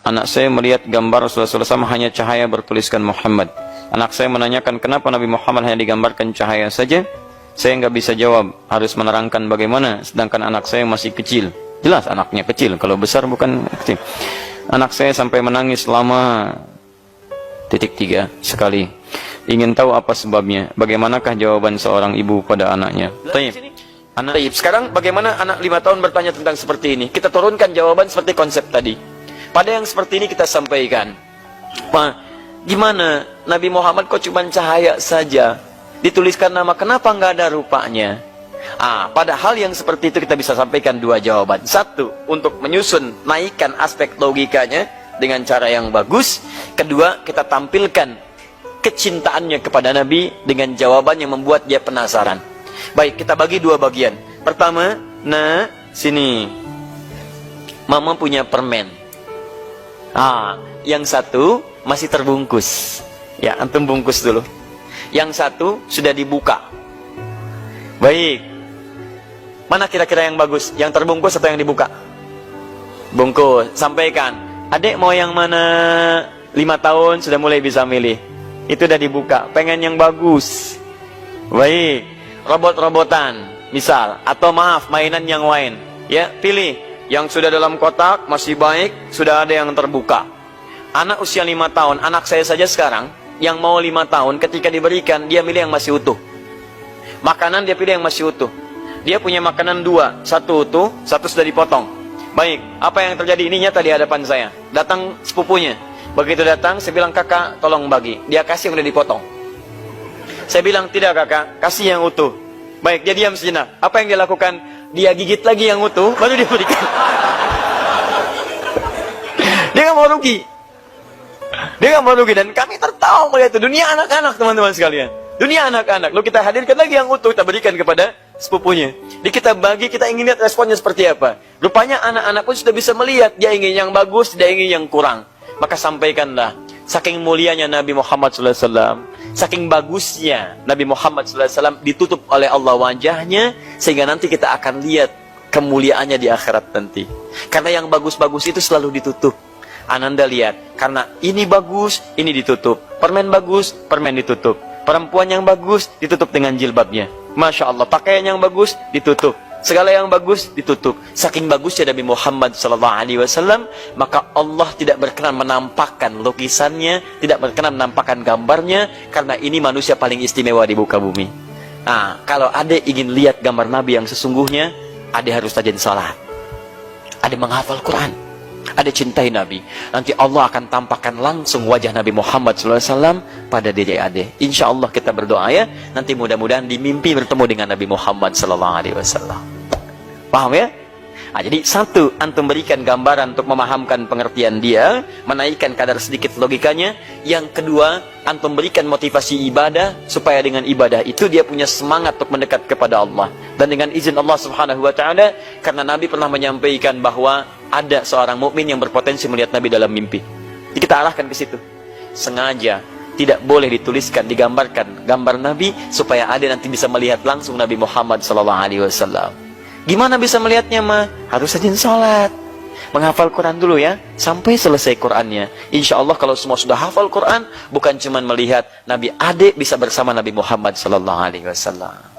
Anak saya melihat gambar Rasulullah SAW hanya cahaya bertuliskan Muhammad. Anak saya menanyakan kenapa Nabi Muhammad hanya digambarkan cahaya saja. Saya nggak bisa jawab, harus menerangkan bagaimana, sedangkan anak saya masih kecil. Jelas anaknya kecil, kalau besar bukan kecil. Anak saya sampai menangis selama .3 sekali. Ingin tahu apa sebabnya, bagaimanakah jawaban seorang ibu pada anaknya. Sekarang bagaimana anak 5 tahun bertanya tentang seperti ini? Kita turunkan jawaban seperti konsep tadi. Pada yang seperti ini kita sampaikan, gimana Nabi Muhammad kok cuma cahaya saja? Dituliskan nama, kenapa nggak ada rupanya? Pada hal yang seperti itu kita bisa sampaikan 2 jawaban. 1, untuk menyusun, naikkan aspek logikanya dengan cara yang bagus. 2, kita tampilkan kecintaannya kepada Nabi dengan jawaban yang membuat dia penasaran. Baik, kita bagi 2 bagian. Pertama, sini. Mama punya permen. Yang satu masih terbungkus. Ya, antum bungkus dulu. Yang satu sudah dibuka. Baik. Mana kira-kira yang bagus? Yang terbungkus atau yang dibuka? Bungkus. Sampaikan. Adik mau yang mana? 5 tahun sudah mulai bisa milih. Itu udah dibuka. Pengen yang bagus. Baik. Robot-robotan. Misal. Atau maaf, mainan yang lain. Ya, pilih. Yang sudah dalam kotak, masih baik. Sudah ada yang terbuka. Anak usia 5 tahun. Anak saya saja sekarang. Yang mau 5 tahun, ketika diberikan, dia milih yang masih utuh. Makanan dia pilih yang masih utuh. Dia punya makanan 2, 1 utuh, 1 sudah dipotong. Baik, apa yang terjadi? Ini nyata di hadapan saya. Datang sepupunya. Begitu datang, saya bilang, kakak tolong bagi. Dia kasih yang sudah dipotong. Saya bilang, tidak kakak, kasih yang utuh. Baik, dia diam sejenak. Apa yang dia lakukan? Dia gigit lagi yang utuh, baru dia berikan. Dia nggak mau rugi. Dia nggak mau rugi, dan kami tertawa melihat itu. Dunia anak-anak, teman-teman sekalian. Dunia anak-anak. Lalu kita hadirkan lagi yang utuh, kita berikan kepada sepupunya. Jadi kita bagi, kita ingin lihat responnya seperti apa. Rupanya anak-anak pun sudah bisa melihat. Dia ingin yang bagus, dia ingin yang kurang. Maka sampaikanlah, saking mulianya Nabi Muhammad SAW, saking bagusnya Nabi Muhammad SAW, ditutup oleh Allah wajahnya, sehingga nanti kita akan lihat kemuliaannya di akhirat nanti. Karena yang bagus-bagus itu selalu ditutup. Ananda lihat, karena ini bagus, ini ditutup. Permen bagus, permen ditutup. Perempuan yang bagus, ditutup dengan jilbabnya. Masya Allah, pakaian yang bagus, ditutup. Segala yang bagus, ditutup. Saking bagusnya Nabi Muhammad SAW, maka Allah tidak berkenan menampakkan lukisannya, tidak berkenan menampakkan gambarnya, karena ini manusia paling istimewa di muka bumi. Kalau adik ingin lihat gambar Nabi yang sesungguhnya, adik harus rajin salat. Adik menghafal Quran. Ada cintai Nabi. Nanti Allah akan tampakkan langsung wajah Nabi Muhammad SAW pada diri ade. Insya Allah kita berdoa ya. Nanti mudah-mudahan di mimpi bertemu dengan Nabi Muhammad SAW. Paham ya? Jadi 1, antum berikan gambaran untuk memahamkan pengertian dia, menaikkan kadar sedikit logikanya. Yang 2, antum berikan motivasi ibadah, supaya dengan ibadah itu dia punya semangat untuk mendekat kepada Allah. Dan dengan izin Allah Subhanahu wa Ta'ala, karena Nabi pernah menyampaikan bahwa ada seorang mukmin yang berpotensi melihat Nabi dalam mimpi. Jadi kita arahkan ke situ. Sengaja tidak boleh dituliskan, digambarkan gambar Nabi, supaya ada nanti bisa melihat langsung Nabi Muhammad SAW. Gimana bisa melihatnya, Ma? Harus rajin sholat, menghafal Quran dulu ya, sampai selesai Qurannya. Insya Allah kalau semua sudah hafal Quran, bukan cuma melihat Nabi, adik bisa bersama Nabi Muhammad SAW.